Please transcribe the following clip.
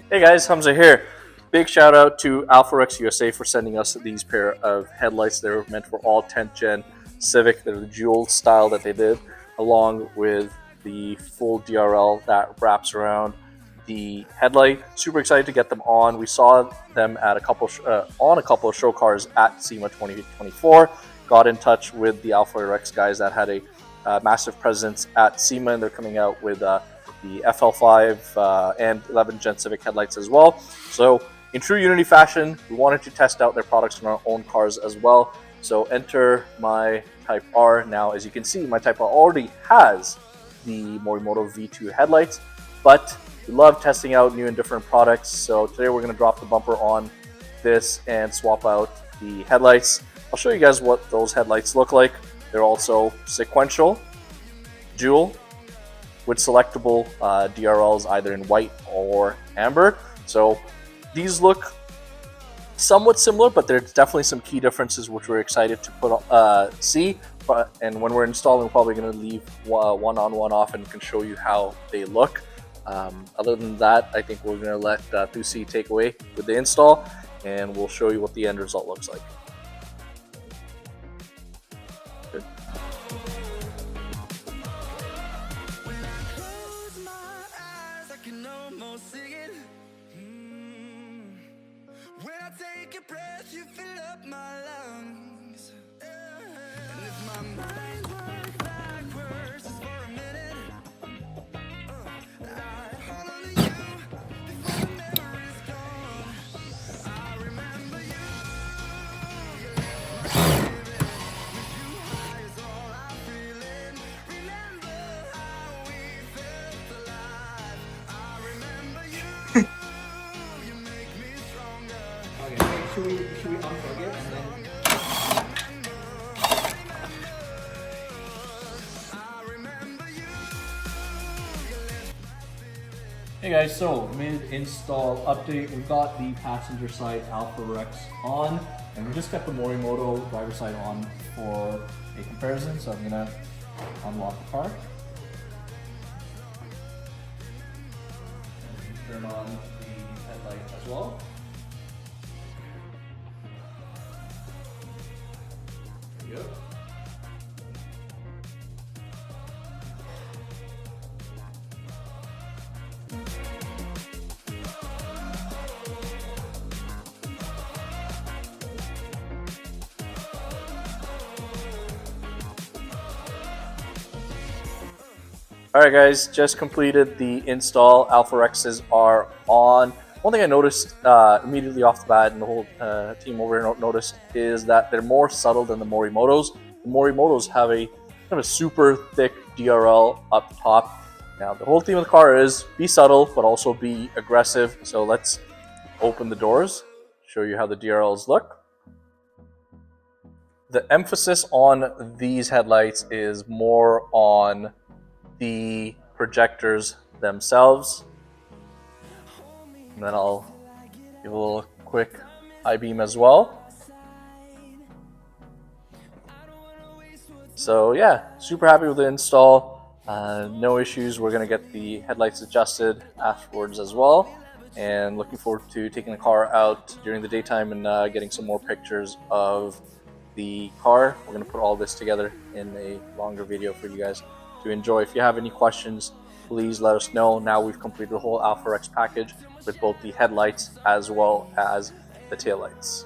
Hey guys, Hamza here. Big shout out to AlphaRex USA for sending us these pair of headlights. They're meant for all 10th gen Civic. They're the dual style that they did, along with the full DRL that wraps around the headlight. Super excited to get them on. We saw them at on a couple of show cars at SEMA 2024. Got in touch with the AlphaRex guys that had a massive presence at SEMA, and they're coming out with the FL5 and 11th gen Civic headlights as well. So in true Unity fashion, we wanted to test out their products on our own cars as well. So enter my Type R. Now, as you can see, my Type R already has the Morimoto V2 headlights, but we love testing out new and different products. So today we're going to drop the bumper on this and swap out the headlights. I'll show you guys what those headlights look like. They're also sequential, dual, with selectable DRLs either in white or amber. So these look somewhat similar, but there's definitely some key differences which we're excited to see. And when we're installing, we're probably going to leave one on, one off, and can show you how they look. Other than that, I think we're going to let Thusi take away with the install, and we'll show you what the end result looks like. Good. When I take a breath, you fill up my lungs. And if my mind works backwards just for a minute, I hold on to you before the memory's gone. I remember you. With you high is all I'm feeling. Remember how we felt alive. I remember you. You make me stronger. Okay, should we unplug it and then... Hey guys, so mid-install update. We've got the passenger side AlphaRex on, and we just got the Morimoto driver side on for a comparison. So I'm gonna unlock the car. And turn on the headlight as well. Yep. Alright guys, just completed the install. AlphaRexes are on. One thing I noticed immediately off the bat, and the whole team over here noticed, is that they're more subtle than the Morimotos. The Morimotos have a kind of a super thick DRL up top. Now the whole theme of the car is be subtle, but also be aggressive. So let's open the doors, show you how the DRLs look. The emphasis on these headlights is more on the projectors themselves. And then I'll give a little quick high beam as well. So yeah, super happy with the install. No issues. We're going to get the headlights adjusted afterwards as well. And looking forward to taking the car out during the daytime and getting some more pictures of the car. We're going to put all this together in a longer video for you guys to enjoy. If you have any questions, please let us know. Now we've completed the whole AlphaRex package with both the headlights as well as the taillights.